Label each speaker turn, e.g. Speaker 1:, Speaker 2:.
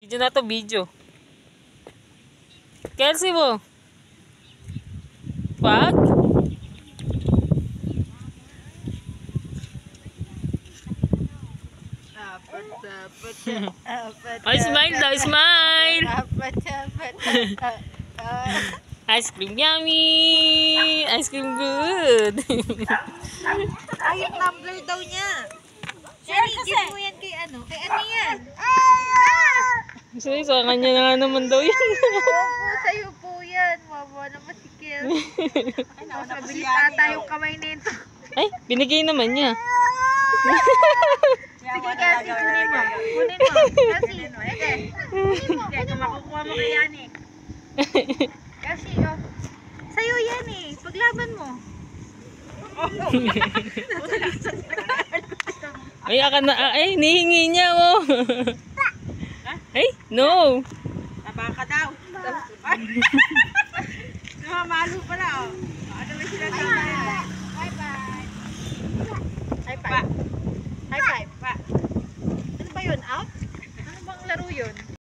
Speaker 1: Video na to, video. Kelsey mo. Pag? Ay, smile daw, smile! Ice cream yummy! Ice cream good!
Speaker 2: Ay, yung tumbler daw niya. Jenny, give mo yan kay ano? Kay ano yan?
Speaker 1: Sa kanya na nga naman daw yan.
Speaker 2: Opo, sa'yo po yan. Mawa naman si Kel. Mas mabilis ata yung kamay nito.
Speaker 1: Ay, binigay naman niya.
Speaker 2: Sige, kasi kunin mo. Kunin mo. Kasi, eke. Hindi, kung makukuha mo kay yan eh. Kasi, oh. Sa'yo yan eh. Paglaban mo.
Speaker 1: Ay, ay, nihingi niya, oh. Ay, no.
Speaker 2: Tabaka daw. Namamalo pala, oh. Ano ba sila daw?